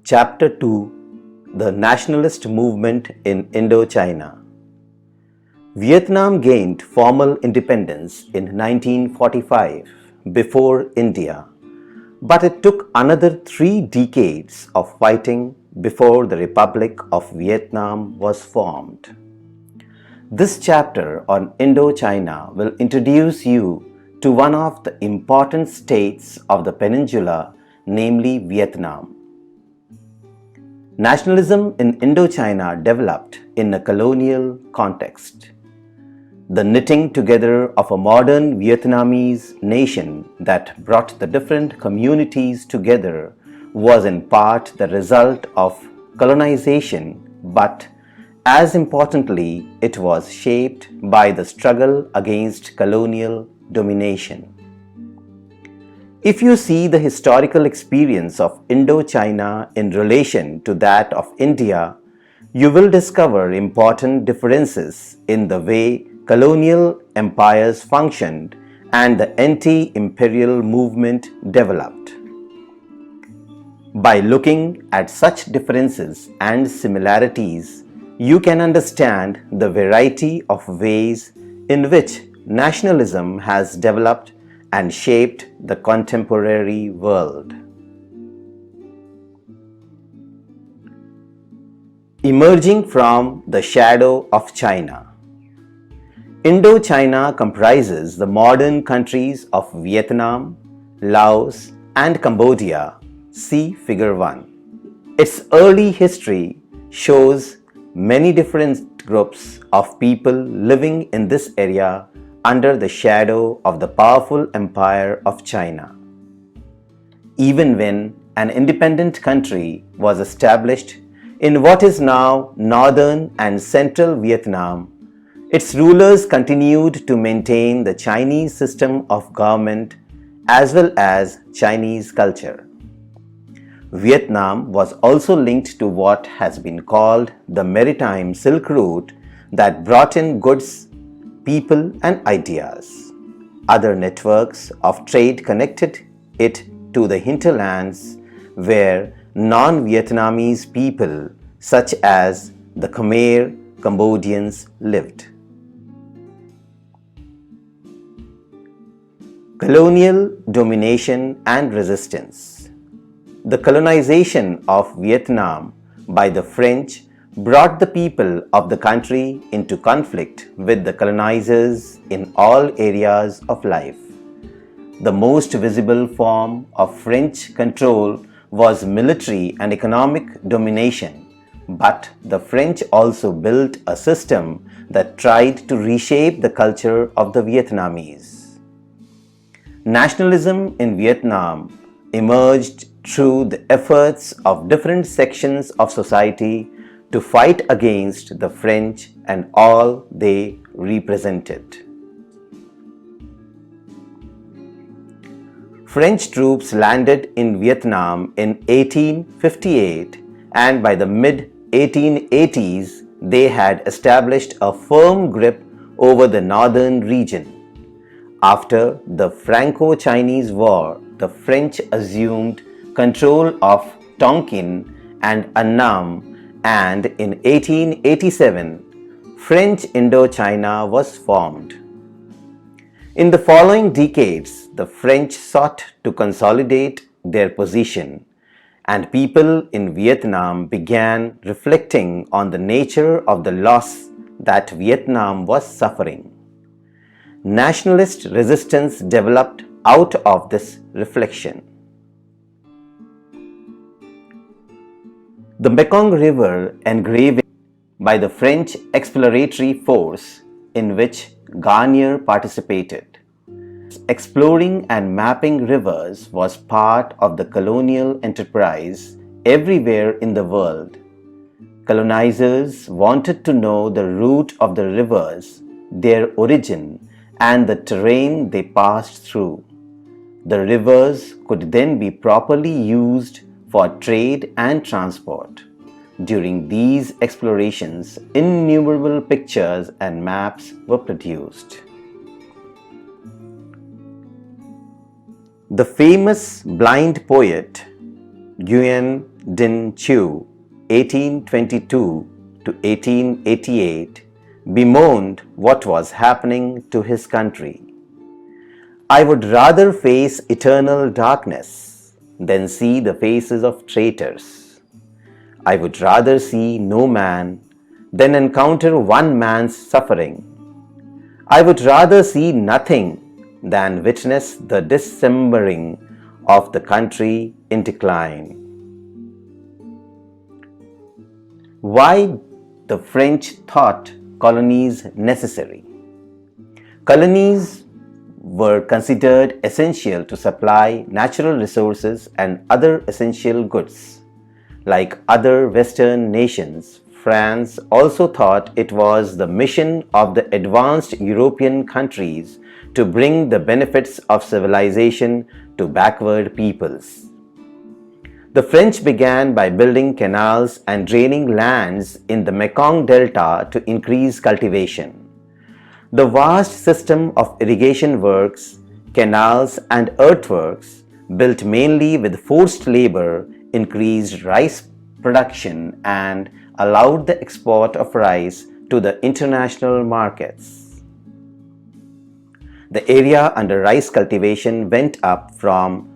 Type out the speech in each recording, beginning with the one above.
Chapter 2: The Nationalist Movement in Indo-China. Vietnam gained formal independence in 1945 before India, but it took another 3 decades of fighting before the Republic of Vietnam was formed. This chapter on Indo-China will introduce you to one of the important states of the peninsula, namely Vietnam. Nationalism in Indochina developed in a colonial context. The knitting together of a modern Vietnamese nation that brought the different communities together was in part the result of colonization, but as importantly, it was shaped by the struggle against colonial domination. If you see the historical experience of Indochina in relation to that of India, you will discover important differences in the way colonial empires functioned and the anti-imperial movement developed. By looking at such differences and similarities, you can understand the variety of ways in which nationalism has developed and shaped the contemporary world. Emerging from the shadow of China. Indochina comprises the modern countries of Vietnam, Laos, and Cambodia. See Figure 1. Its early history shows many different groups of people living in this area under the shadow of the powerful empire of China. Even when an independent country was established in what is now northern and central Vietnam, its rulers continued to maintain the Chinese system of government as well as Chinese culture. Vietnam was also linked to what has been called the Maritime Silk Route that brought in goods, people, and ideas. Other networks of trade connected it to the hinterlands where non-Vietnamese people such as the Khmer Cambodians lived. Colonial domination and resistance. The colonization of Vietnam by the French brought the people of the country into conflict with the colonizers in all areas of life. The most visible form of French control was military and economic domination, but the French also built a system that tried to reshape the culture of the Vietnamese. Nationalism in Vietnam emerged through the efforts of different sections of society to fight against the French and all they represented. French troops landed in Vietnam in 1858, and by the mid-1880s they had established a firm grip over the northern region. After the Franco-Chinese War, the French assumed control of Tonkin and Annam, and in 1887, French Indochina was formed. In the following decades, the French sought to consolidate their position, and people in Vietnam began reflecting on the nature of the loss that Vietnam was suffering. Nationalist resistance developed out of this reflection. The Mekong River engraving by the French exploratory force in which Garnier participated. Exploring and mapping rivers was part of the colonial enterprise everywhere in the world. Colonizers wanted to know the route of the rivers, their origin, and the terrain they passed through. The rivers could then be properly used for trade and transport. During these explorations, innumerable pictures and maps were produced. The famous blind poet Dien Dien Bien Phu, 1822 to 1888, bemoaned what was happening to his country. I would rather face eternal darkness than see the faces of traitors. I would rather see no man than encounter one man's suffering. I would rather see nothing than witness the dismembering of the country in decline. Why the French thought colonies necessary? Colonies were considered essential to supply natural resources and other essential goods. Like other Western nations, France also thought it was the mission of the advanced European countries to bring the benefits of civilization to backward peoples. The French began by building canals and draining lands in the Mekong Delta to increase cultivation. The vast system of irrigation works, canals, and earthworks, built mainly with forced labor, increased rice production and allowed the export of rice to the international markets. The area under rice cultivation went up from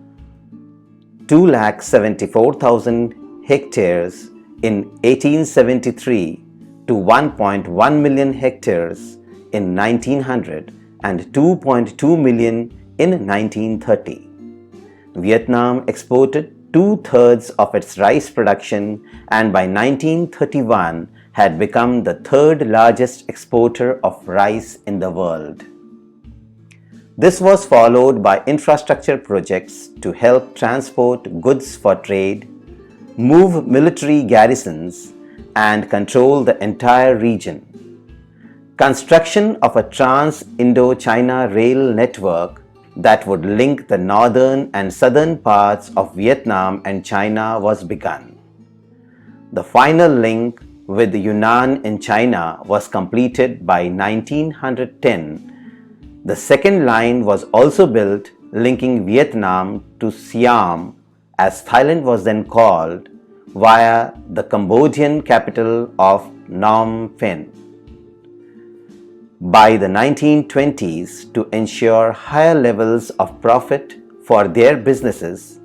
274,000 hectares in 1873 to 1.1 million hectares in 1900 and 2.2 million in 1930. Vietnam exported 2/3 of its rice production and by 1931 had become the third largest exporter of rice in the world. This was followed by infrastructure projects to help transport goods for trade, move military garrisons, and control the entire region. Construction of a trans-Indo-China rail network that would link the northern and southern parts of Vietnam and China was begun. The final link with Yunnan in China was completed by 1910. The second line was also built, linking Vietnam to Siam, as Thailand was then called, via the Cambodian capital of Phnom Penh. By the 1920s, to ensure higher levels of profit for their businesses,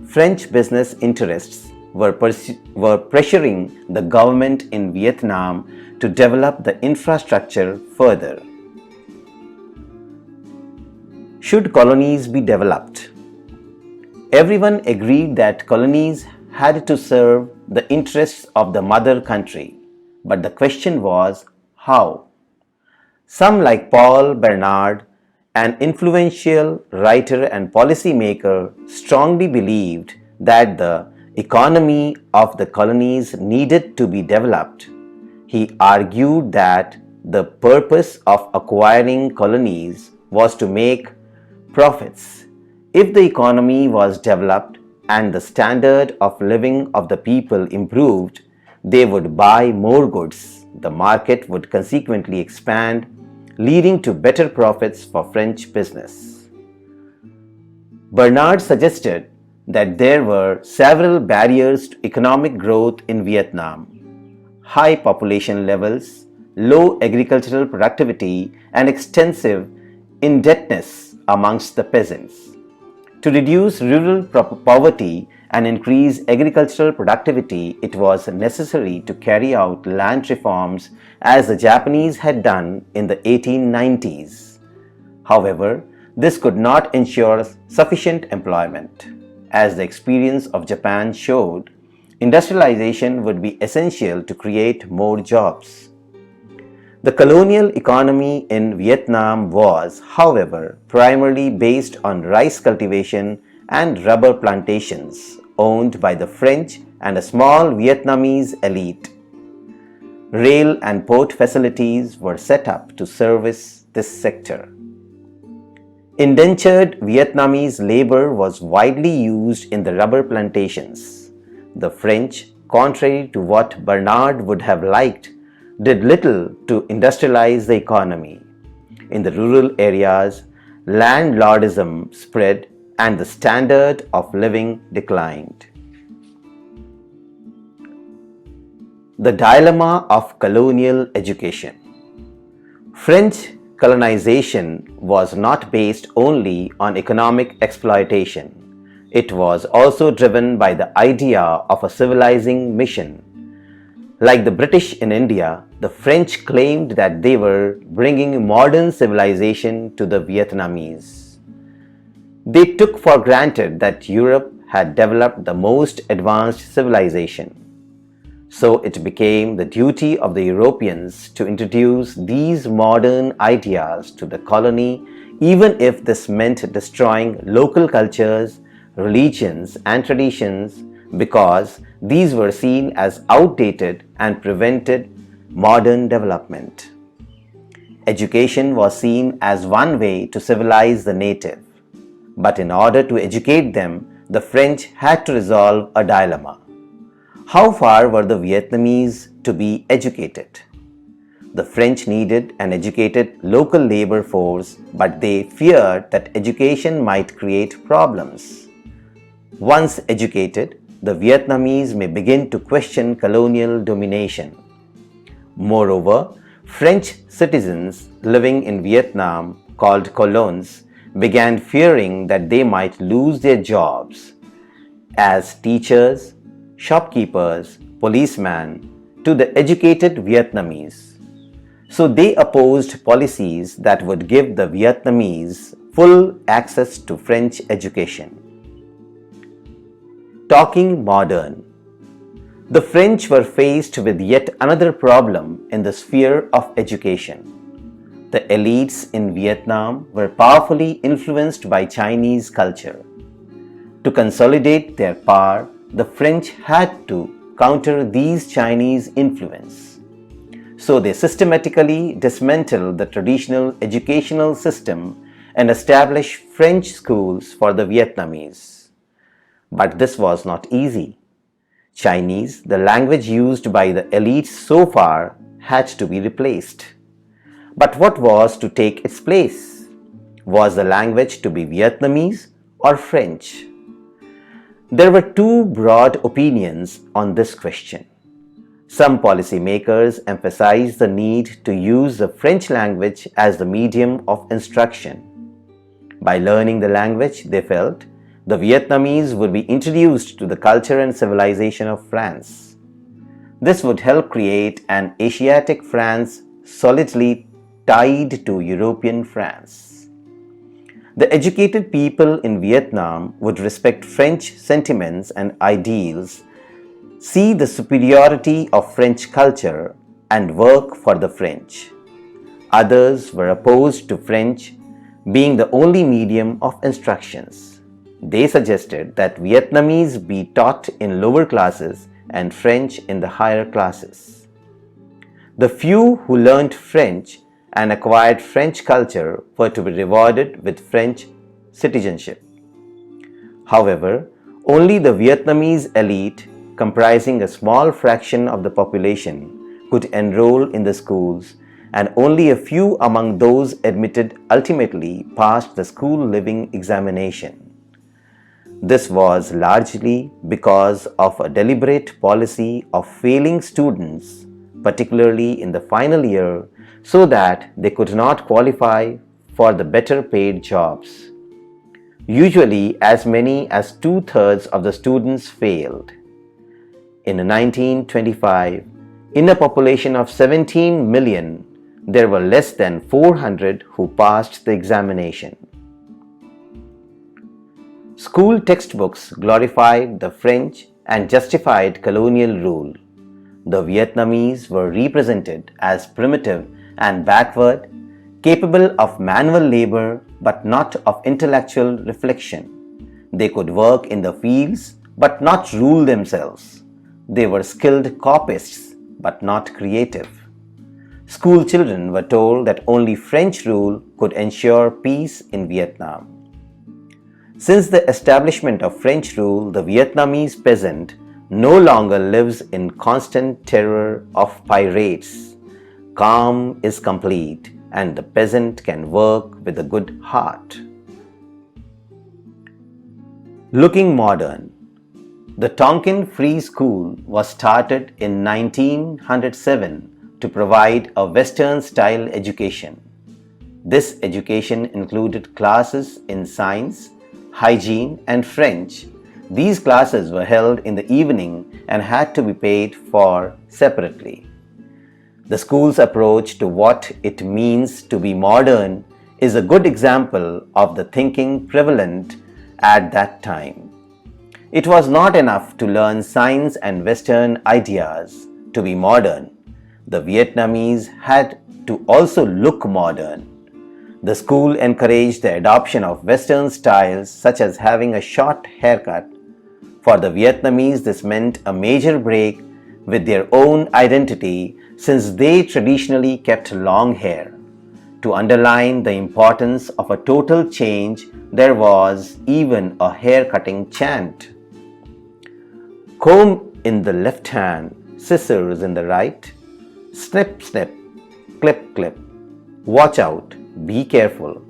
French business interests were pressuring the government in Vietnam to develop the infrastructure further. Should colonies be developed? Everyone agreed that colonies had to serve the interests of the mother country, but the question was how? Some like Paul Bernard, an influential writer and policymaker, strongly believed that the economy of the colonies needed to be developed. He argued that the purpose of acquiring colonies was to make profits. If the economy was developed and the standard of living of the people improved, they would buy more goods. The market would consequently expand, leading to better profits for French business. Bernard suggested that there were several barriers to economic growth in Vietnam: high population levels, low agricultural productivity, and extensive indebtedness amongst the peasants. To reduce rural poverty and increase agricultural productivity, it was necessary to carry out land reforms as the Japanese had done in the 1890s. However, this could not ensure sufficient employment. As the experience of Japan showed, industrialization would be essential to create more jobs. The colonial economy in Vietnam was, however, primarily based on rice cultivation and rubber plantations owned by the French and a small Vietnamese elite. Rail and port facilities were set up to service this sector. Indentured Vietnamese labor was widely used in the rubber plantations. The French, contrary to what Bernard would have liked, did little to industrialize the economy. In the rural areas, landlordism spread and the standard of living declined. The dilemma of colonial education. French colonization was not based only on economic exploitation. It was also driven by the idea of a civilizing mission. Like the British in India, the French claimed that they were bringing modern civilization to the Vietnamese. They took for granted that Europe had developed the most advanced civilization. So it became the duty of the Europeans to introduce these modern ideas to the colony, even if this meant destroying local cultures, religions, and traditions, because these were seen as outdated and prevented modern development. Education was seen as one way to civilize the native. But in order to educate them, the French had to resolve a dilemma. How far were the Vietnamese to be educated? The French needed an educated local labor force, but they feared that education might create problems. Once educated, the Vietnamese may begin to question colonial domination. Moreover, French citizens living in Vietnam, called colons, began fearing that they might lose their jobs as teachers, shopkeepers, policemen to the educated Vietnamese. So they opposed policies that would give the Vietnamese full access to French education. Talking modern. The French were faced with yet another problem in the sphere of education. The elites in Vietnam were powerfully influenced by Chinese culture. To consolidate their power, the French had to counter these Chinese influence. So they systematically dismantled the traditional educational system and established French schools for the Vietnamese. But this was not easy. Chinese, the language used by the elites so far, had to be replaced. But what was to take its place? Was the language to be Vietnamese or French? There were two broad opinions on this question. Some policymakers emphasized the need to use the French language as the medium of instruction. By learning the language, they felt, the Vietnamese would be introduced to the culture and civilization of France. This would help create an Asiatic France solidly tied to European France. The educated people in Vietnam would respect French sentiments and ideals, see the superiority of French culture, and work for the French. Others were opposed to French being the only medium of instructions. They suggested that Vietnamese be taught in lower classes and French in the higher classes. The few who learned French and acquired French culture were to be rewarded with French citizenship. However, only the Vietnamese elite, comprising a small fraction of the population, could enroll in the schools, and only a few among those admitted ultimately passed the school leaving examination. This was largely because of a deliberate policy of failing students, particularly in the final year, so that they could not qualify for the better paid jobs. Usually, as many as 2/3 of the students failed. In 1925, in a population of 17 million, there were less than 400 who passed the examination. School textbooks glorified the French and justified colonial rule. The Vietnamese were represented as primitive and backward, capable of manual labor but not of intellectual reflection. They could work in the fields but not rule themselves. They were skilled copyists but not creative. School children were told that only French rule could ensure peace in Vietnam. Since the establishment of French rule, the Vietnamese peasant no longer lives in constant terror of pirates. Calm is complete, and the peasant can work with a good heart. Looking modern. The Tonkin Free School was started in 1907 to provide a Western-style education. This education included classes in science, hygiene, and French. These classes were held in the evening and had to be paid for separately. The school's approach to what it means to be modern is a good example of the thinking prevalent at that time. It was not enough to learn science and Western ideas to be modern. The Vietnamese had to also look modern. The school encouraged the adoption of Western styles such as having a short haircut. For the Vietnamese, this meant a major break with their own identity since they traditionally kept long hair. To underline the importance of a total change, there was even a hair-cutting chant. Comb in the left hand, scissors in the right, snip, snip, clip, clip. Watch out, be careful,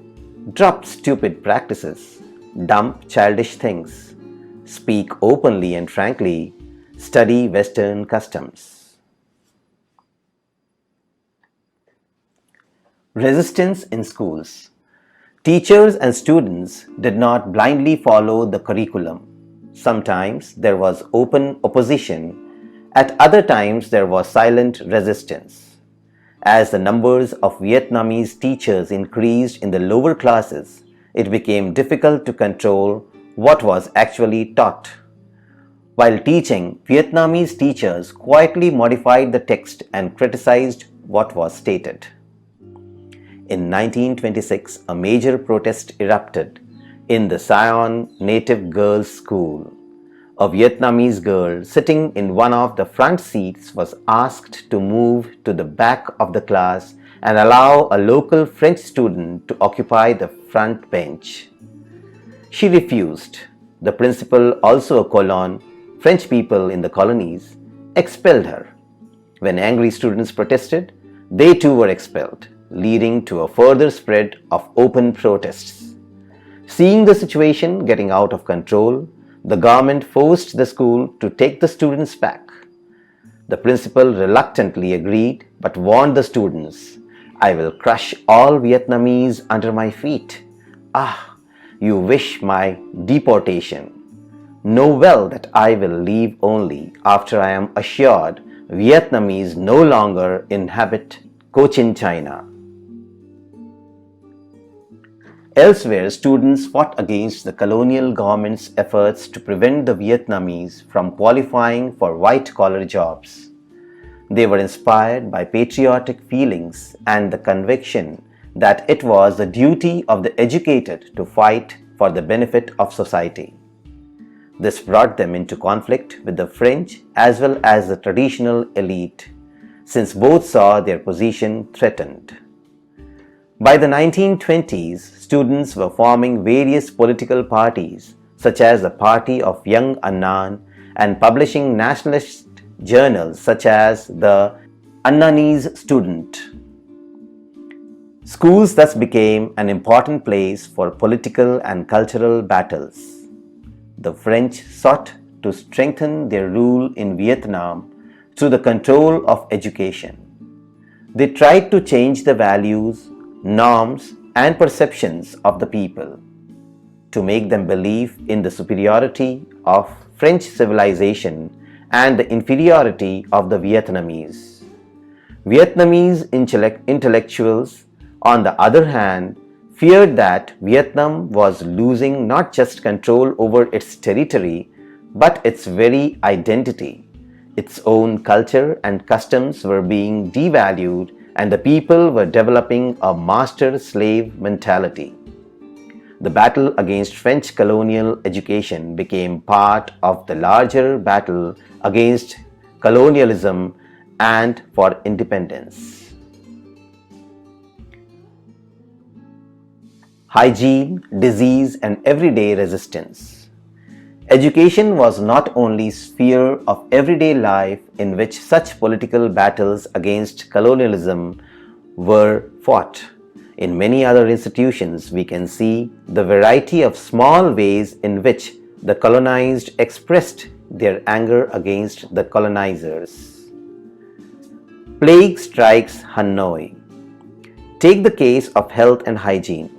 drop stupid practices, dump childish things, speak openly and frankly, study Western customs. Resistance in schools. Teachers and students did not blindly follow the curriculum. Sometimes there was open opposition, at other times there was silent resistance. As the numbers of Vietnamese teachers increased in the lower classes, it became difficult to control what was actually taught. While teaching, Vietnamese teachers quietly modified the text and criticized what was stated. In 1926, a major protest erupted in the Saigon Native Girls' School. A Vietnamese girl sitting in one of the front seats was asked to move to the back of the class and allow a local French student to occupy the front bench. She refused. The principal, also a Colon, French people in the colonies, expelled her. When angry students protested, they too were expelled, leading to a further spread of open protests. Seeing the situation getting out of control, the government forced the school to take the students back. The principal reluctantly agreed but warned the students, "I will crush all Vietnamese under my feet. Ah, you wish my deportation. Know well that I will leave only after I am assured Vietnamese no longer inhabit Cochin China." Elsewhere, students fought against the colonial government's efforts to prevent the Vietnamese from qualifying for white-collar jobs. They were inspired by patriotic feelings and the conviction that it was the duty of the educated to fight for the benefit of society. This brought them into conflict with the French as well as the traditional elite, since both saw their position threatened. By the 1920s, students were forming various political parties, such as the Party of Young Annan, and publishing nationalist journals such as the Annanese Student. Schools thus became an important place for political and cultural battles. The French sought to strengthen their rule in Vietnam through the control of education. They tried to change the values, norms, and perceptions of the people, to make them believe in the superiority of French civilization and the inferiority of the Vietnamese. Vietnamese intellectuals, on the other hand, feared that Vietnam was losing not just control over its territory, but its very identity. Its own culture and customs were being devalued, and the people were developing a master-slave mentality. The battle against French colonial education became part of the larger battle against colonialism and for independence. Hygiene, disease, and everyday resistance. Education was not only sphere of everyday life in which such political battles against colonialism were fought. In many other institutions, we can see the variety of small ways in which the colonized expressed their anger against the colonizers. Plague strikes Hanoi. Take the case of health and hygiene.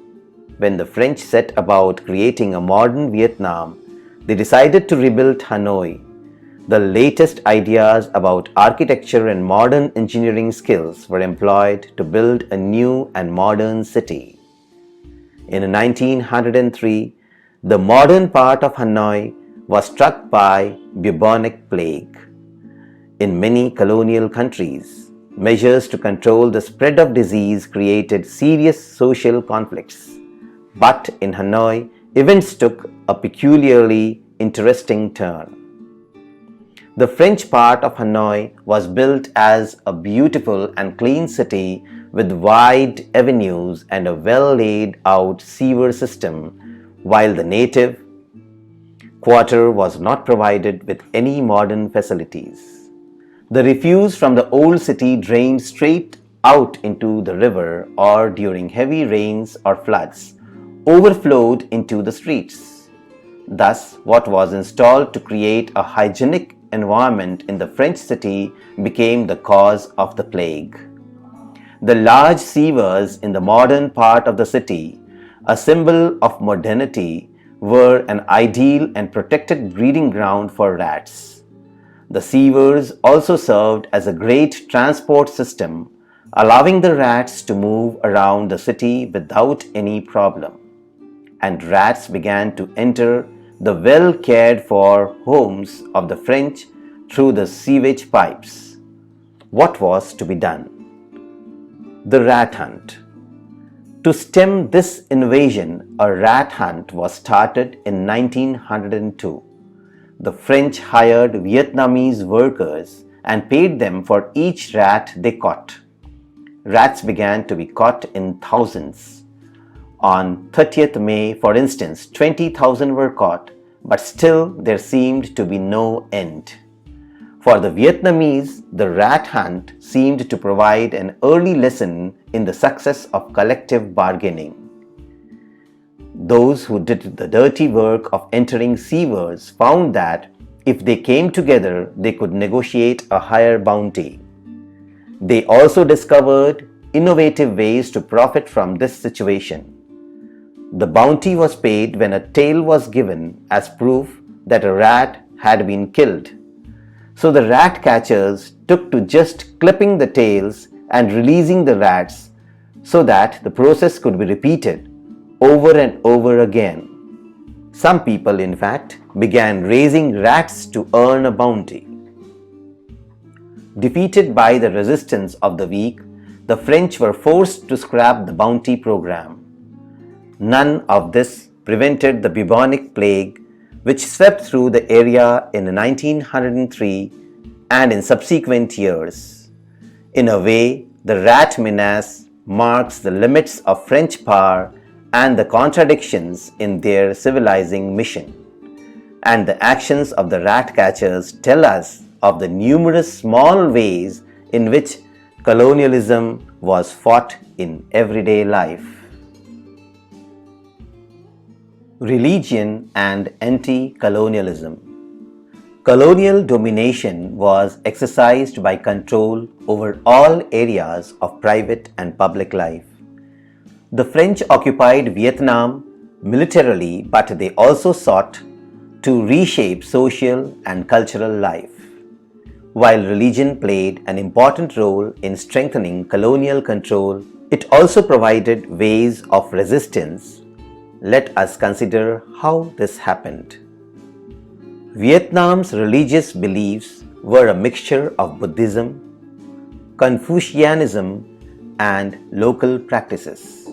When the French set about creating a modern Vietnam, they decided to rebuild Hanoi. The latest ideas about architecture and modern engineering skills were employed to build a new and modern city. In 1903, the modern part of Hanoi was struck by bubonic plague. In many colonial countries, measures to control the spread of disease created serious social conflicts. But in Hanoi, events took a peculiarly interesting turn. The French part of Hanoi was built as a beautiful and clean city with wide avenues and a well laid out sewer system, while the native quarter was not provided with any modern facilities. The refuse from the old city drained straight out into the river or during heavy rains or floods overflowed into the streets. Thus, what was installed to create a hygienic environment in the French city became the cause of the plague. The large sewers in the modern part of the city, a symbol of modernity, were an ideal and protected breeding ground for rats. The sewers also served as a great transport system, allowing the rats to move around the city without any problem. And rats began to enter the well cared for homes of the French through the sewage pipes. What was to be done? The rat hunt. To stem this invasion, a rat hunt was started in 1902. The French hired Vietnamese workers and paid them for each rat they caught. Rats began to be caught in thousands. On 30th May, for instance, 20,000 were caught, but still there seemed to be no end. For the Vietnamese, the rat hunt seemed to provide an early lesson in the success of collective bargaining. Those who did the dirty work of entering sewers found that if they came together, they could negotiate a higher bounty. They also discovered innovative ways to profit from this situation. The bounty was paid when a tail was given as proof that a rat had been killed. So the rat catchers took to just clipping the tails and releasing the rats so that the process could be repeated over and over again. Some people, in fact, began raising rats to earn a bounty. Defeated by the resistance of the weak, the French were forced to scrap the bounty program. None of this prevented the bubonic plague, which swept through the area in 1903 and in subsequent years. In a way, the rat menace marks the limits of French power and the contradictions in their civilizing mission. And the actions of the rat catchers tell us of the numerous small ways in which colonialism was fought in everyday life. Religion and anti-colonialism. Colonial domination was exercised by control over all areas of private and public life. The French occupied Vietnam militarily, but they also sought to reshape social and cultural life. While religion played an important role in strengthening colonial control, it also provided ways of resistance. Let us consider how this happened. Vietnam's religious beliefs were a mixture of Buddhism, Confucianism, and local practices.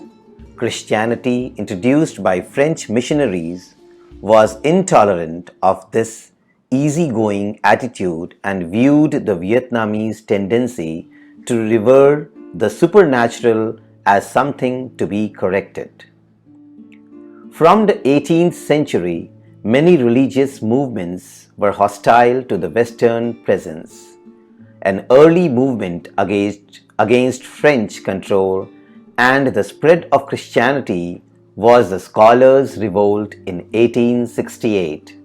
Christianity, introduced by French missionaries, was intolerant of this easygoing attitude and viewed the Vietnamese tendency to revere the supernatural as something to be corrected. From the 18th century, many religious movements were hostile to the Western presence. An early movement against French control and the spread of Christianity was the Scholars Revolt in 1868.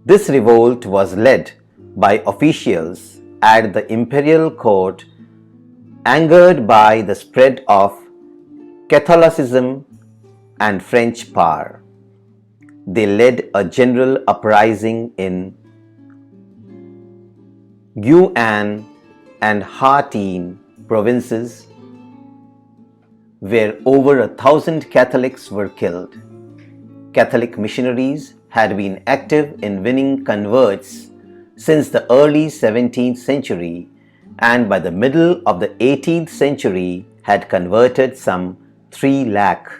This revolt was led by officials at the imperial court angered by the spread of Catholicism and French power. They led a general uprising in Guian and Ha Tinh provinces where over 1,000 Catholics were killed. Catholic missionaries had been active in winning converts since the early 17th century, and by the middle of the 18th century had converted some 3 lakh.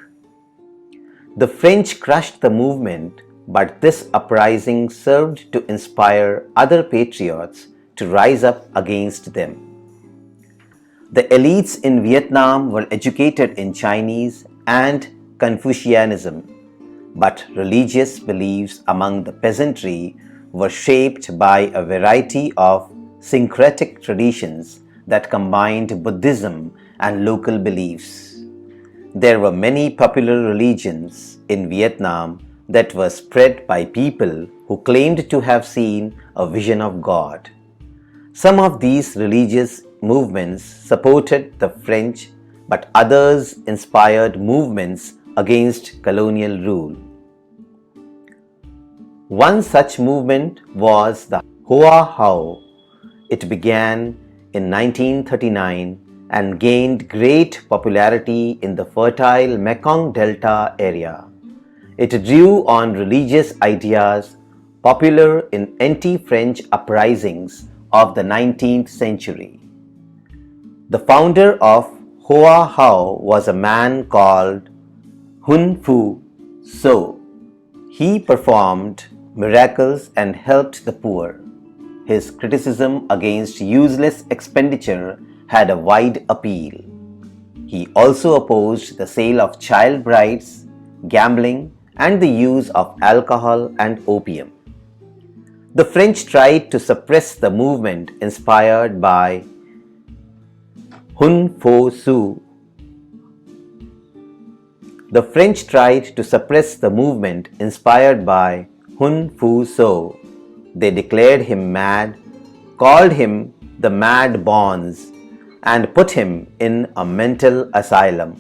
The French crushed the movement, but this uprising served to inspire other patriots to rise up against them. The elites in Vietnam were educated in Chinese and Confucianism, but religious beliefs among the peasantry were shaped by a variety of syncretic traditions that combined Buddhism and local beliefs. There were many popular religions in Vietnam that were spread by people who claimed to have seen a vision of God. Some of these religious movements supported the French, but others inspired movements against colonial rule. One such movement was the Hoa Hao. It began in 1939 and gained great popularity in the fertile Mekong Delta area. It drew on religious ideas popular in anti-French uprisings of the 19th century. The founder of Hoa Hao was a man called Hun Phu So. He performed miracles and helped the poor. His criticism against useless expenditure had a wide appeal. He also opposed the sale of child brides, gambling, and the use of alcohol and opium. The French tried to suppress the movement inspired by Hun Phu So. The French tried to suppress the movement inspired by Hun Phu So. They declared him mad, called him the Mad Bonze, and put him in a mental asylum.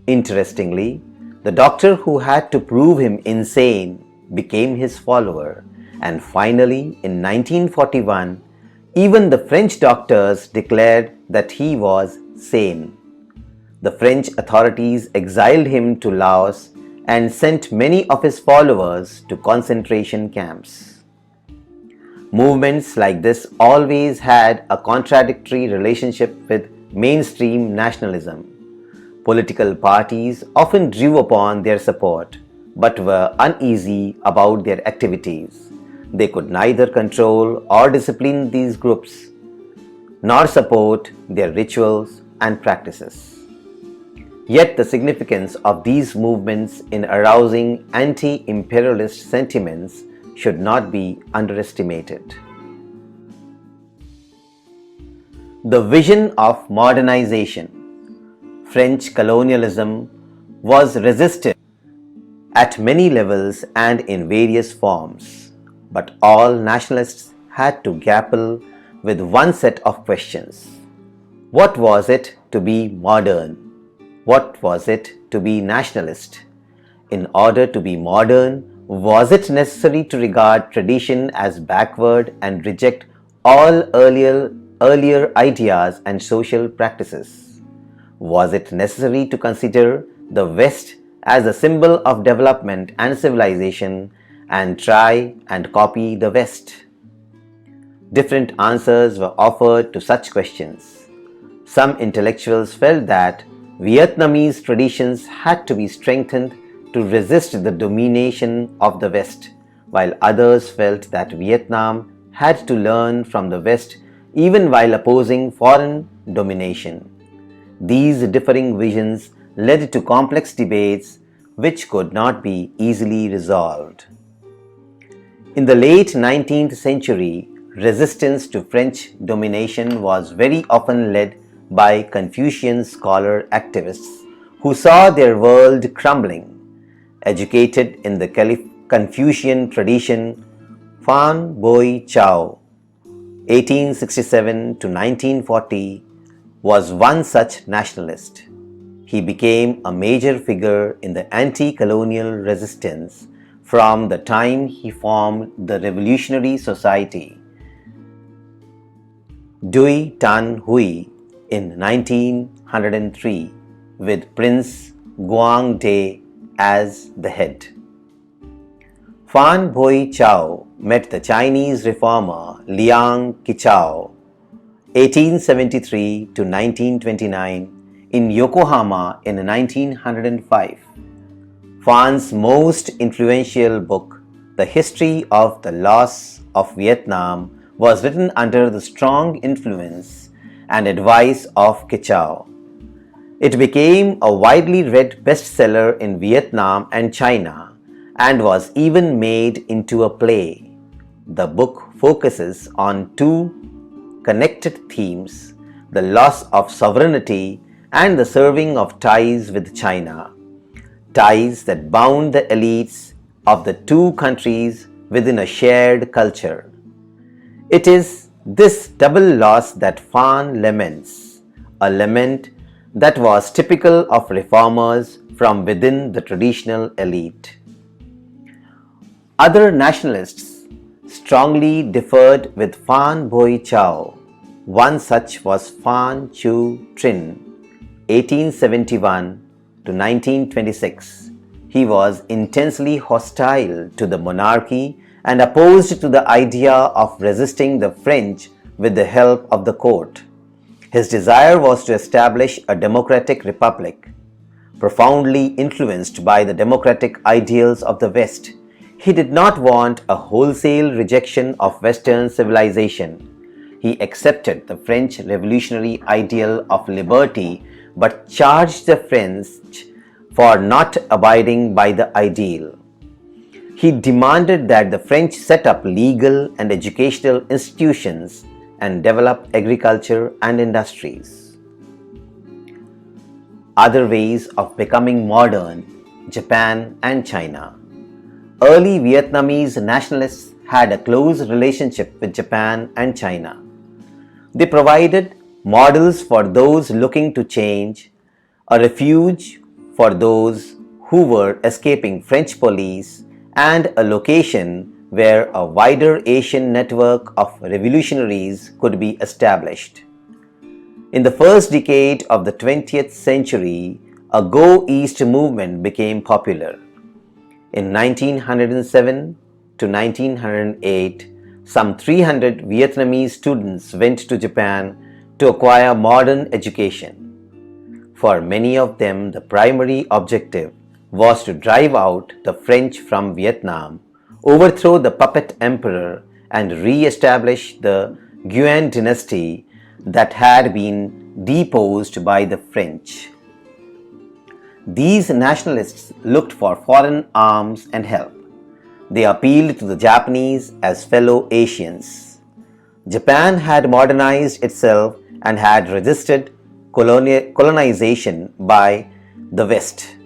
Interestingly, the doctor who had to prove him insane became his follower, and finally, in 1941, even the French doctors declared that he was sane. The French authorities exiled him to Laos and sent many of his followers to concentration camps. Movements like this always had a contradictory relationship with mainstream nationalism. Political parties often drew upon their support, but were uneasy about their activities. They could neither control or discipline these groups, nor support their rituals and practices. Yet the significance of these movements in arousing anti-imperialist sentiments should not be underestimated. The vision of modernization. French colonialism was resisted at many levels and in various forms. But all nationalists had to grapple with one set of questions. What was it to be modern? What was it to be nationalist? In order to be modern, was it necessary to regard tradition as backward and reject all earlier ideas and social practices? Was it necessary to consider the West as a symbol of development and civilization and try and copy the West? Different answers were offered to such questions. Some intellectuals felt that Vietnamese traditions had to be strengthened to resist the domination of the West, while others felt that Vietnam had to learn from the West even while opposing foreign domination. These differing visions led to complex debates which could not be easily resolved. In the late 19th century, resistance to French domination was very often led by Confucian scholar activists who saw their world crumbling. Educated in the Confucian tradition, Phan Boi Chow, 1867 to 1940, was one such nationalist. He became a major figure in the anti-colonial resistance from the time he formed the Revolutionary Society Dui Tan Hui in 1903 with Prince Guang De as the head. Phan Boi Chow met the Chinese reformer Liang Qichao 1873 to 1929 in Yokohama in 1905. Phan's most influential book, The History of the Loss of Vietnam, was written under the strong influence and advice of Qichao. It became a widely read bestseller in Vietnam and China and was even made into a play. The book focuses on two connected themes: the loss of sovereignty and the severing of ties with China, ties that bound the elites of the two countries within a shared culture. It is this double loss that Phan laments, a lament that was typical of reformers from within the traditional elite. Other nationalists strongly differed with Phan Boi Chow. One such was Phan Chu Trin, 1871 to 1926. He was intensely hostile to the monarchy and opposed to the idea of resisting the French with the help of the court. His desire was to establish a democratic republic. Profoundly influenced by the democratic ideals of the West, he did not want a wholesale rejection of Western civilization. He accepted the French revolutionary ideal of liberty but charged the French for not abiding by the ideal. He demanded that the French set up legal and educational institutions and develop agriculture and industries. Other ways of becoming modern: Japan and China. Early Vietnamese nationalists had a close relationship with Japan and China. They provided models for those looking to change, a refuge for those who were escaping French police, and a location where a wider Asian network of revolutionaries could be established. In the first decade of the 20th century, a Go East movement became popular. In 1907 to 1908, some 300 Vietnamese students went to Japan to acquire modern education. For many of them, the primary objective was to drive out the French from Vietnam, overthrow the puppet emperor, and re-establish the Nguyen dynasty that had been deposed by the French. These nationalists looked for foreign arms and help. They appealed to the Japanese as fellow Asians. Japan had modernized itself and had resisted colonization by the West.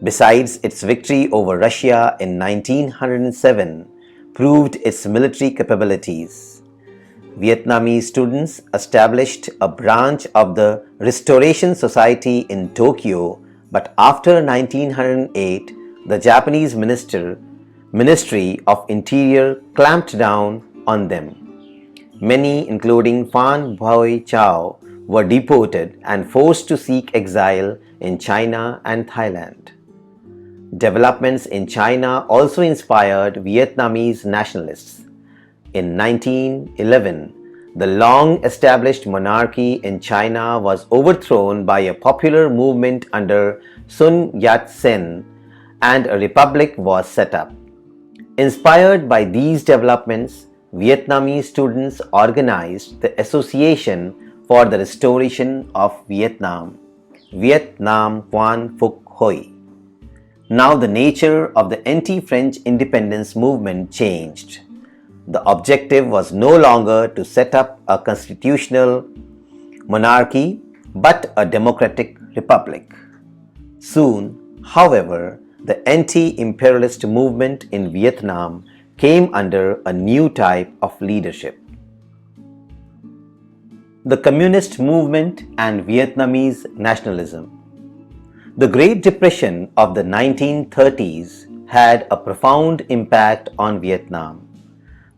Besides, its victory over Russia in 1907 proved its military capabilities. Vietnamese students established a branch of the Restoration Society in Tokyo, but after 1908, the Japanese Ministry of Interior clamped down on them. Many, including Phan Boi Chow, were deported and forced to seek exile in China and Thailand. Developments in China also inspired Vietnamese nationalists. In 1911, the long-established monarchy in China was overthrown by a popular movement under Sun Yat-sen, and a republic was set up. Inspired by these developments, Vietnamese students organized the Association for the Restoration of Vietnam, Viet Nam Quan Phuc Hoi. Now the nature of the anti-French independence movement changed. The objective was no longer to set up a constitutional monarchy, but a democratic republic. Soon, however, the anti-imperialist movement in Vietnam came under a new type of leadership. The Communist Movement and Vietnamese Nationalism. The Great Depression of the 1930s had a profound impact on Vietnam.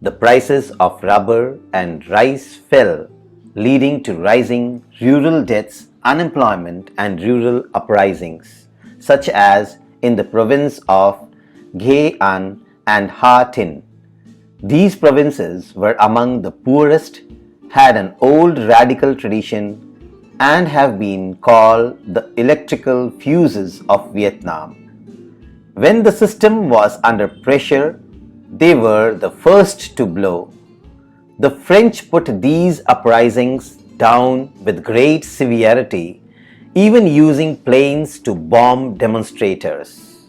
The prices of rubber and rice fell, leading to rising rural deaths, unemployment, and rural uprisings, such as in the province of Nghệ An and Ha Tin. These provinces were among the poorest, had an old radical tradition, and have been called the electrical fuses of Vietnam. When the system was under pressure, they were the first to blow. The French put these uprisings down with great severity, even using planes to bomb demonstrators.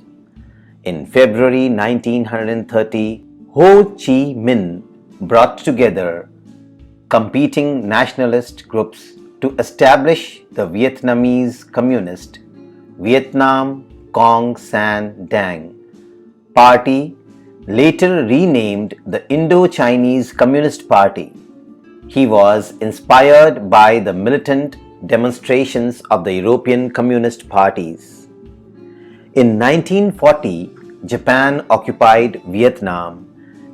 In February 1930, Ho Chi Minh brought together competing nationalist groups to establish the Vietnamese Communist Vietnam Cong San Dang Party, later renamed the Indo-Chinese Communist Party. He was inspired by the militant demonstrations of the European Communist parties. In 1940, Japan occupied Vietnam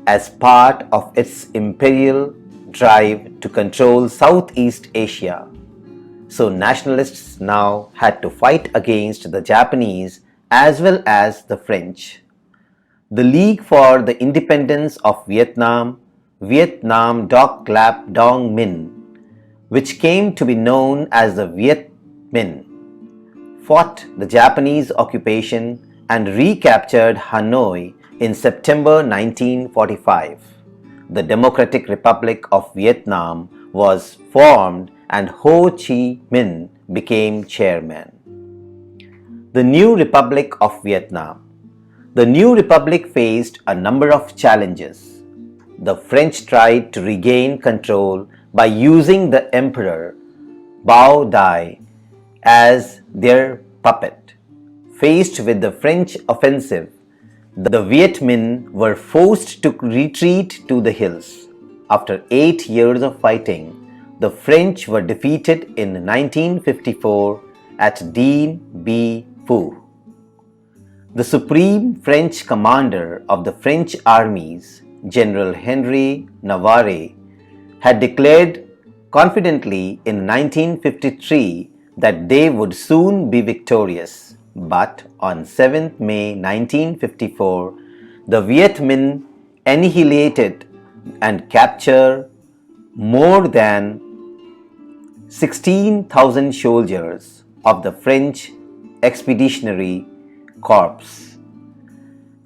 as part of its imperial drive to control Southeast Asia. So nationalists now had to fight against the Japanese as well as the French. The League for the Independence of Vietnam, Vietnam Doc Lap Dong Min, which came to be known as the Viet Minh, fought the Japanese occupation and recaptured Hanoi in September 1945. The Democratic Republic of Vietnam was formed and Ho Chi Minh became chairman. The new Republic of Vietnam. The new republic faced a number of challenges. The French tried to regain control by using the Emperor Bao Dai as their puppet. Faced with the French offensive, the Viet Minh were forced to retreat to the hills. After 8 years of fighting, the French were defeated in 1954 at Dien Bien Phu. The supreme French commander of the French armies, General Henry Navarre, had declared confidently in 1953 that they would soon be victorious. But on 7th May 1954, the Viet Minh annihilated and captured more than 16,000 soldiers of the French Expeditionary Corps.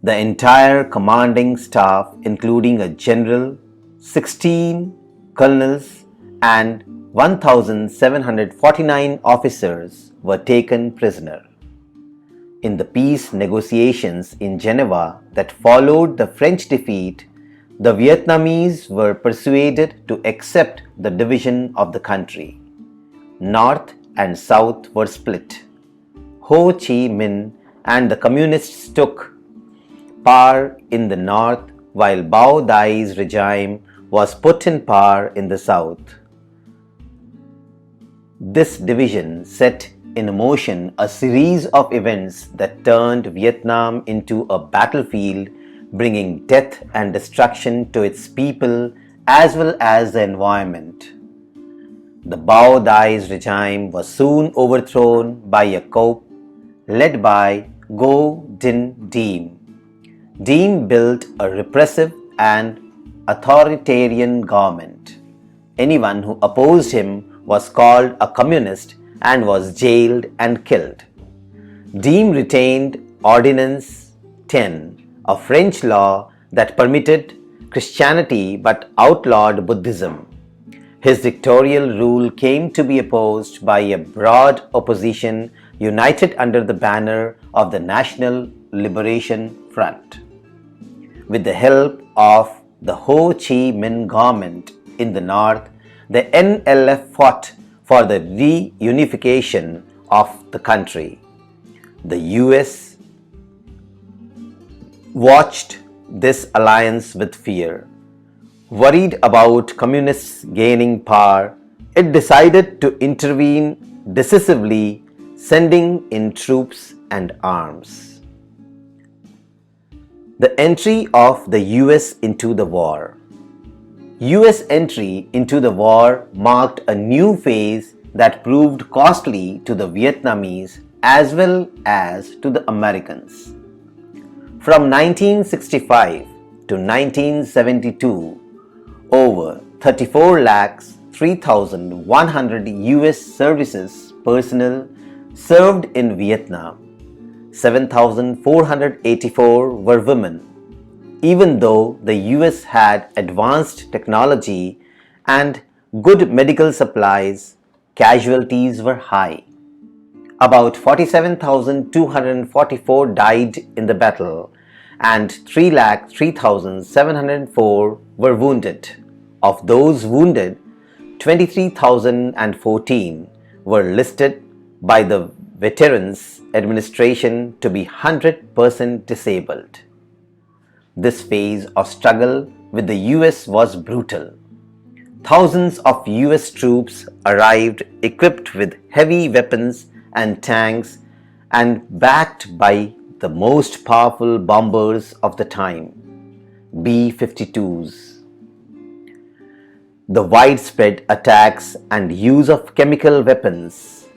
The entire commanding staff, including a general, 16 colonels, and 1,749 officers, were taken prisoner. In the peace negotiations in Geneva that followed the French defeat, the Vietnamese were persuaded to accept the division of the country. North and South were split. Ho Chi Minh and the Communists took power in the North, while Bao Dai's regime was put in power in the South. This division set in motion a series of events that turned Vietnam into a battlefield, bringing death and destruction to its people as well as the environment. The Bao Dai's regime was soon overthrown by a coup led by Ngo Dinh Diem. Diem built a repressive and authoritarian government. Anyone who opposed him was called a communist and was jailed and killed. Diem retained Ordinance 10, a French law that permitted Christianity but outlawed Buddhism. His dictatorial rule came to be opposed by a broad opposition united under the banner of the National Liberation Front. With the help of the Ho Chi Minh government in the north, the NLF fought for the reunification of the country. The US watched this alliance with fear. Worried about communists gaining power, it decided to intervene decisively, sending in troops and arms. The entry of the US into the war. US entry into the war marked a new phase that proved costly to the Vietnamese as well as to the Americans. From 1965 to 1972, over 34 lakhs 3,100 US services personnel served in Vietnam. 7,484 were women. Even though the US had advanced technology and good medical supplies, casualties were high. About 47,244 died in the battle and 3,03,704 were wounded. Of those wounded, 23,014 were listed by the Veterans Administration to be 100% disabled. This phase of struggle with the US was brutal. Thousands of US troops arrived equipped with heavy weapons and tanks and backed by the most powerful bombers of the time, B-52s. The widespread attacks and use of chemical weapons,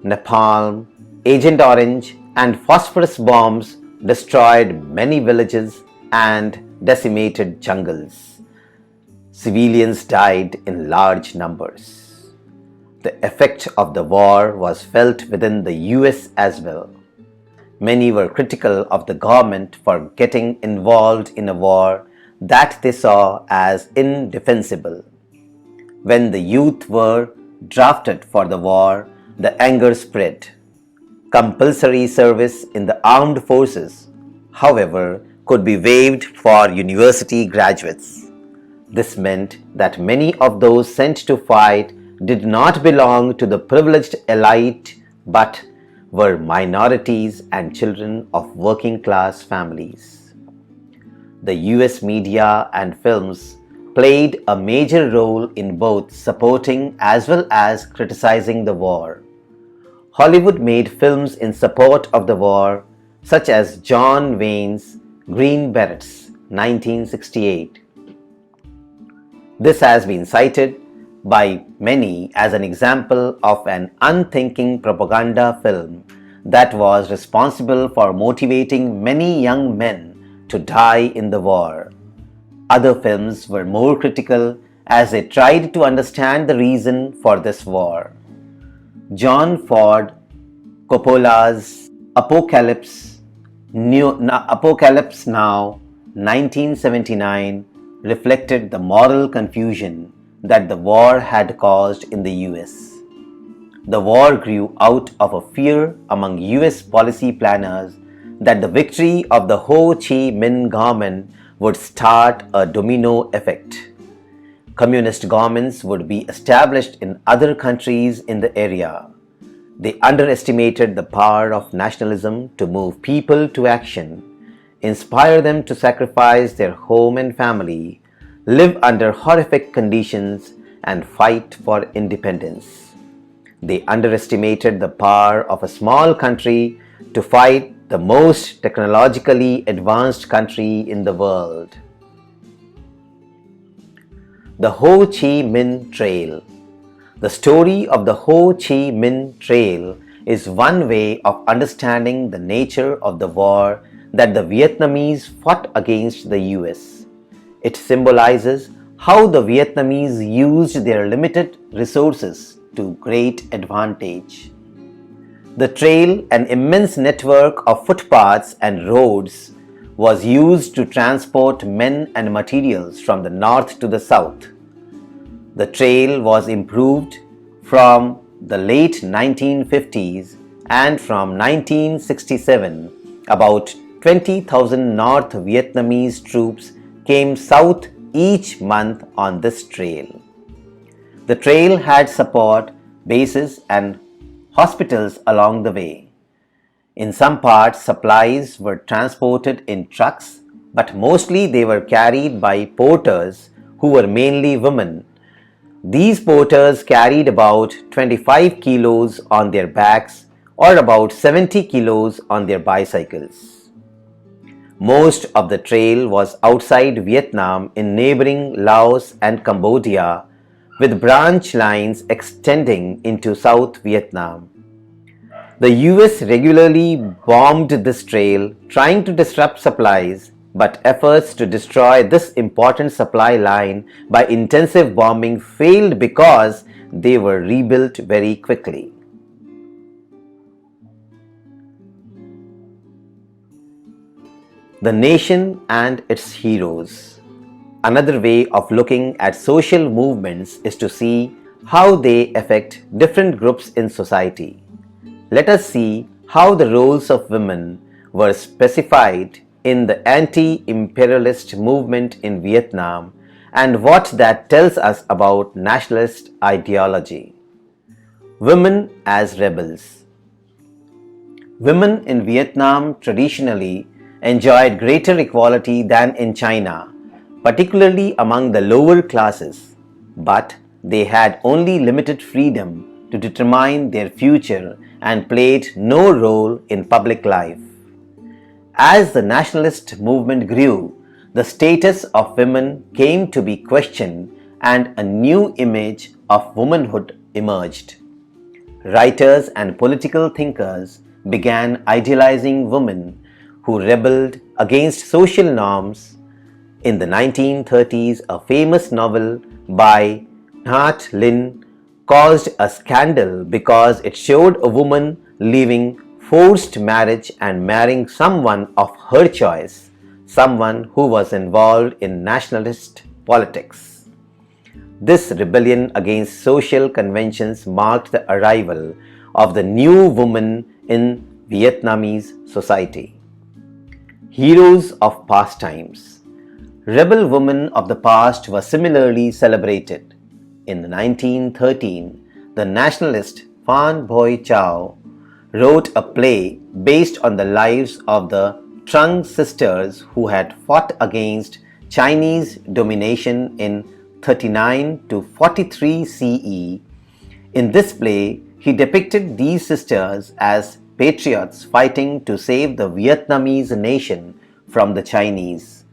napalm, Agent Orange, and phosphorus bombs destroyed many villages and decimated jungles. Civilians died in large numbers. The effect of the war was felt within the US as well. Many were critical of the government for getting involved in a war that they saw as indefensible. When the youth were drafted for the war, the anger spread. Compulsory service in the armed forces, however, could be waived for university graduates. This meant that many of those sent to fight did not belong to the privileged elite but were minorities and children of working class families. The US media and films played a major role in both supporting as well as criticizing the war. Hollywood made films in support of the war, such as John Wayne's Green Berets, 1968. This has been cited by many as an example of an unthinking propaganda film that was responsible for motivating many young men to die in the war. Other films were more critical as they tried to understand the reason for this war. John Ford Coppola's Apocalypse Now, 1979, reflected the moral confusion that the war had caused in the US. The war grew out of a fear among US policy planners that the victory of the Ho Chi Minh government would start a domino effect. Communist governments would be established in other countries in the area. They underestimated the power of nationalism to move people to action, inspire them to sacrifice their home and family, live under horrific conditions, and fight for independence. They underestimated the power of a small country to fight the most technologically advanced country in the world. The Ho Chi Minh Trail. The story of the Ho Chi Minh Trail is one way of understanding the nature of the war that the Vietnamese fought against the US. It symbolizes how the Vietnamese used their limited resources to great advantage. The trail, an immense network of footpaths and roads, was used to transport men and materials from the north to the south. The trail was improved from the late 1950s, and from 1967, about 20,000 North Vietnamese troops came south each month on this trail. The trail had support bases and hospitals along the way. In some parts, supplies were transported in trucks, but mostly they were carried by porters who were mainly women. These porters carried about 25 kilos on their backs or about 70 kilos on their bicycles. Most of the trail was outside Vietnam in neighboring Laos and Cambodia, with branch lines extending into South Vietnam. The US regularly bombed this trail, trying to disrupt supplies, but efforts to destroy this important supply line by intensive bombing failed because they were rebuilt very quickly. The nation and its heroes. Another way of looking at social movements is to see how they affect different groups in society. Let us see how the roles of women were specified in the anti-imperialist movement in Vietnam and what that tells us about nationalist ideology. Women as rebels. Women in Vietnam traditionally enjoyed greater equality than in China, particularly among the lower classes, but they had only limited freedom to determine their future and played no role in public life. As the nationalist movement grew, the status of women came to be questioned and a new image of womanhood emerged. Writers and political thinkers began idealizing women who rebelled against social norms. In the 1930s, a famous novel by Nhat Lin caused a scandal because it showed a woman leaving forced marriage and marrying someone of her choice, someone who was involved in nationalist politics. This rebellion against social conventions marked the arrival of the new woman in Vietnamese society. Heroes of past times. Rebel women of the past were similarly celebrated. In 1913, the nationalist Boi Chow wrote a play based on the lives of the Trung sisters who had fought against Chinese domination in 39 to 43 CE. In this play, he depicted these sisters as patriots fighting to save the Vietnamese nation from the Chinese.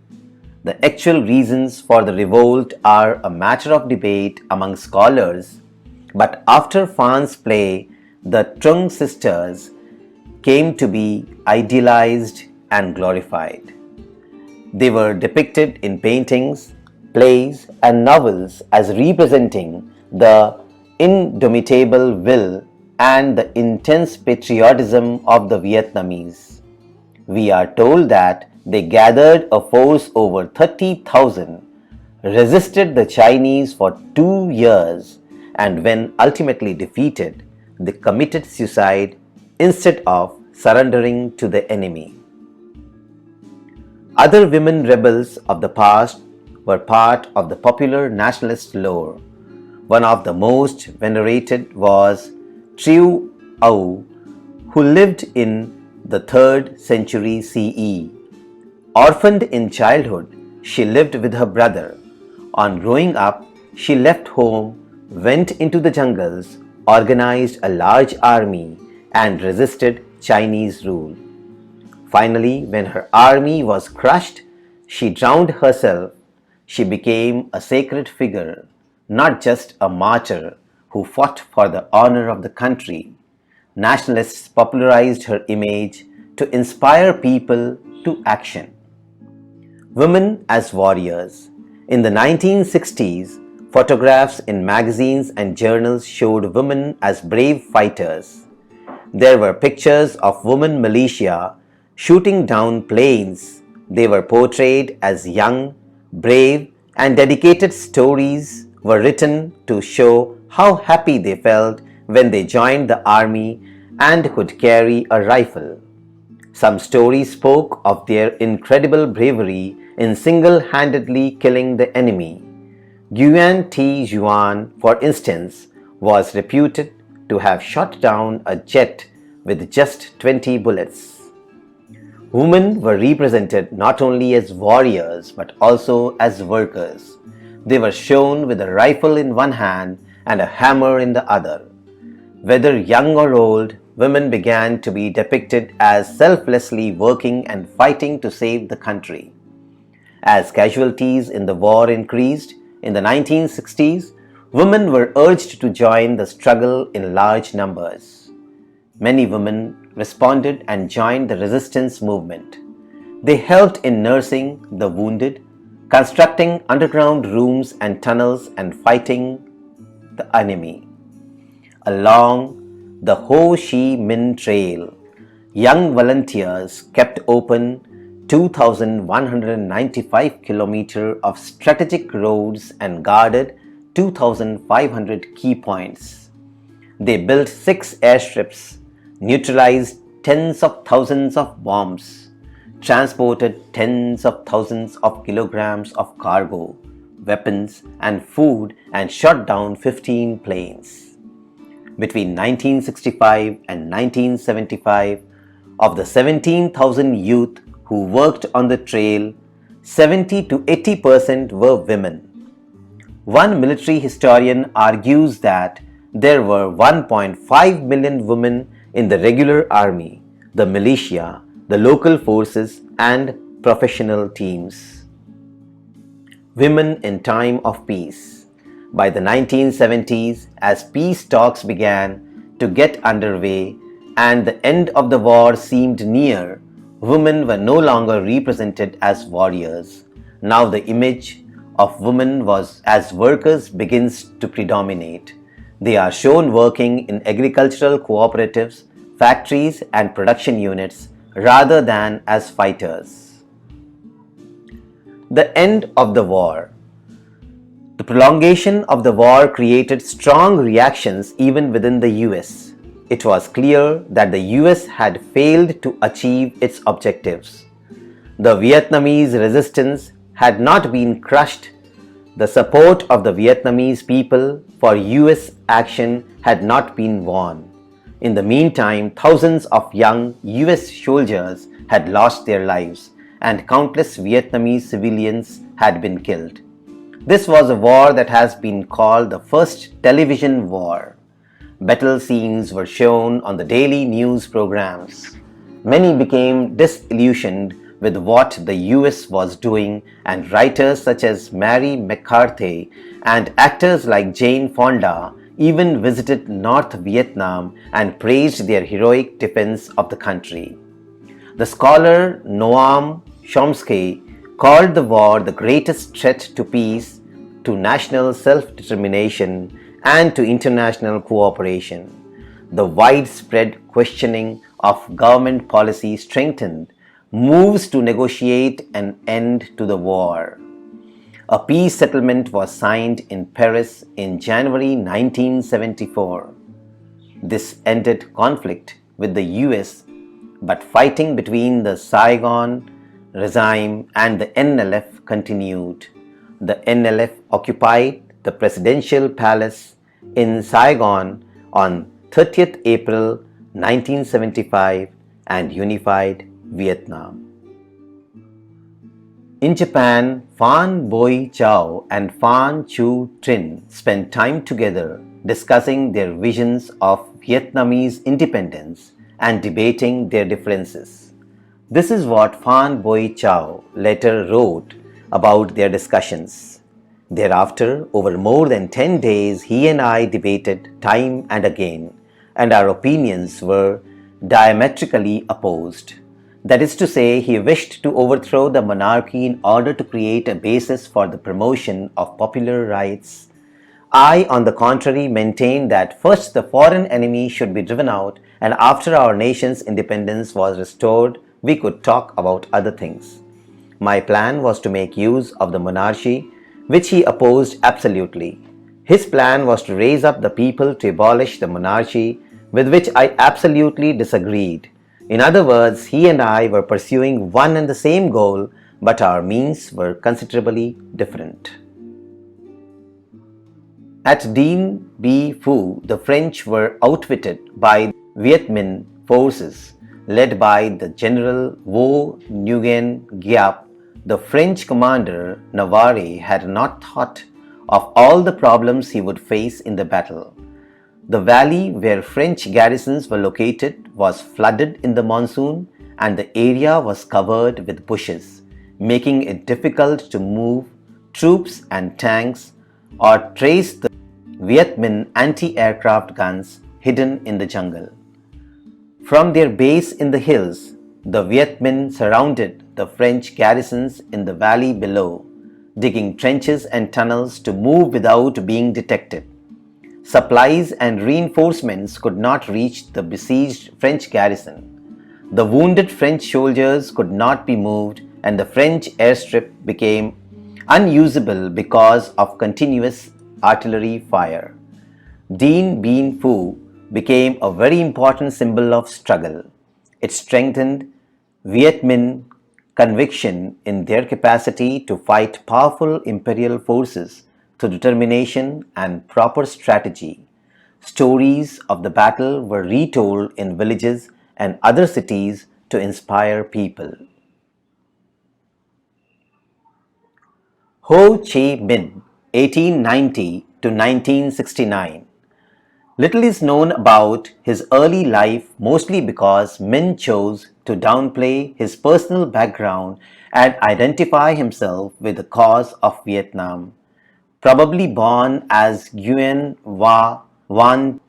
The actual reasons for the revolt are a matter of debate among scholars, but after Phan's play, the Trung sisters came to be idealized and glorified. They were depicted in paintings, plays, and novels as representing the indomitable will and the intense patriotism of the Vietnamese. We are told that they gathered a force over 30,000, resisted the Chinese for 2 years, and when ultimately defeated, they committed suicide instead of surrendering to the enemy. Other women rebels of the past were part of the popular nationalist lore. One of the most venerated was Trieu Au, who lived in the 3rd century CE. Orphaned in childhood, she lived with her brother. On growing up, she left home, went into the jungles, organized a large army, and resisted Chinese rule. Finally, when her army was crushed, she drowned herself. She became a sacred figure, not just a martyr who fought for the honor of the country. Nationalists popularized her image to inspire people to action. Women as warriors. In the 1960s, photographs in magazines and journals showed women as brave fighters. There were pictures of women militia shooting down planes. They were portrayed as young, brave, and dedicated. Stories were written to show how happy they felt when they joined the army and could carry a rifle. Some stories spoke of their incredible bravery in single-handedly killing the enemy. Nguyen Thi Duan, for instance, was reputed to have shot down a jet with just 20 bullets. Women were represented not only as warriors but also as workers. They were shown with a rifle in one hand and a hammer in the other. Whether young or old, women began to be depicted as selflessly working and fighting to save the country. As casualties in the war increased in the 1960s, women were urged to join the struggle in large numbers. Many women responded and joined the resistance movement. They helped in nursing the wounded, constructing underground rooms and tunnels, and fighting the enemy. Along the Ho Chi Minh Trail, young volunteers kept open 2,195 kilometers of strategic roads and guarded 2,500 key points. They built 6 airstrips, neutralized tens of thousands of bombs, transported tens of thousands of kilograms of cargo, weapons, and food, and shot down 15 planes. Between 1965 and 1975, of the 17,000 youth who worked on the trail, 70 to 80% were women. One military historian argues that there were 1.5 million women in the regular army, the militia, the local forces, and professional teams. Women in time of peace. By the 1970s, as peace talks began to get underway and the end of the war seemed near, women were no longer represented as warriors. Now the image of women as workers begins to predominate. They are shown working in agricultural cooperatives, factories, and production units rather than as fighters. The end of the war. The prolongation of the war created strong reactions even within the US. It was clear that the US had failed to achieve its objectives. The Vietnamese resistance had not been crushed. The support of the Vietnamese people for US action had not been won. In the meantime, thousands of young US soldiers had lost their lives, and countless Vietnamese civilians had been killed. This was a war that has been called the first television war. Battle scenes were shown on the daily news programs. Many became disillusioned with what the US was doing, and writers such as Mary McCarthy and actors like Jane Fonda even visited North Vietnam and praised their heroic defense of the country. The scholar Noam Chomsky called the war the greatest threat to peace, to national self-determination, and to international cooperation. The widespread questioning of government policy strengthened moves to negotiate an end to the war. A peace settlement was signed in Paris in January 1974. This ended conflict with the US, but fighting between the Saigon regime and the NLF continued. The NLF occupied the presidential palace in Saigon on 30th April 1975 and unified Vietnam. In Japan, Boi Chow and Chu Trin spent time together discussing their visions of Vietnamese independence and debating their differences. This is what Boi Chow later wrote about their discussions. Thereafter, over more than 10 days, he and I debated time and again, and our opinions were diametrically opposed. That is to say, he wished to overthrow the monarchy in order to create a basis for the promotion of popular rights. I, on the contrary, maintained that first the foreign enemy should be driven out, and after our nation's independence was restored, we could talk about other things. My plan was to make use of the monarchy, which he opposed absolutely. His plan was to raise up the people to abolish the monarchy, with which I absolutely disagreed. In other words, he and I were pursuing one and the same goal, but our means were considerably different. At Dien Bien Phu, the French were outwitted by Viet Minh forces. led by the General Vo Nguyen Giap, the French commander Navarre had not thought of all the problems he would face in the battle. The valley where French garrisons were located was flooded in the monsoon and the area was covered with bushes, making it difficult to move troops and tanks or trace the Viet Minh anti-aircraft guns hidden in the jungle. From their base in the hills, the Viet Minh surrounded the French garrisons in the valley below, digging trenches and tunnels to move without being detected. Supplies and reinforcements could not reach the besieged French garrison. The wounded French soldiers could not be moved, and the French airstrip became unusable because of continuous artillery fire. Dien Bien Phu became a very important symbol of struggle. It strengthened Viet Minh conviction in their capacity to fight powerful imperial forces through determination and proper strategy. Stories of the battle were retold in villages and other cities to inspire people. Ho Chi Minh, 1890 to 1969. Little is known about his early life, mostly because Minh chose to downplay his personal background and identify himself with the cause of Vietnam. Probably born as Nguyen Va Van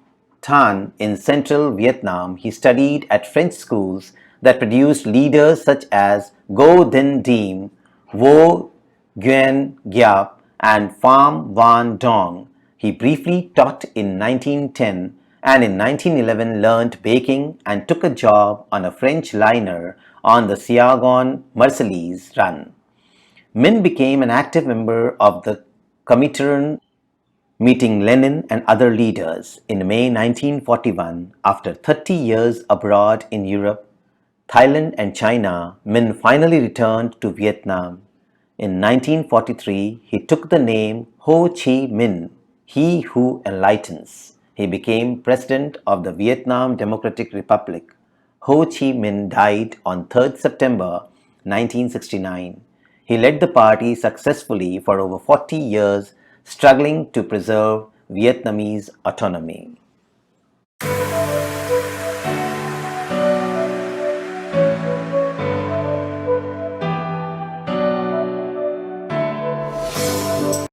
Tan in central Vietnam, he studied at French schools that produced leaders such as Ngo Dinh Diem, Vo Nguyen Giap, and Pham Van Dong. He briefly taught in 1910 and in 1911 learned baking and took a job on a French liner on the Saigon Marseillais run. Minh became an active member of the Comintern, meeting Lenin and other leaders. In May 1941, after 30 years abroad in Europe, Thailand and China, Minh finally returned to Vietnam. In 1943, he took the name Ho Chi Minh, he who enlightens. He became president of the Vietnam Democratic Republic. Ho Chi Minh died on 3rd September 1969. He led the party successfully for over 40 years, struggling to preserve Vietnamese autonomy.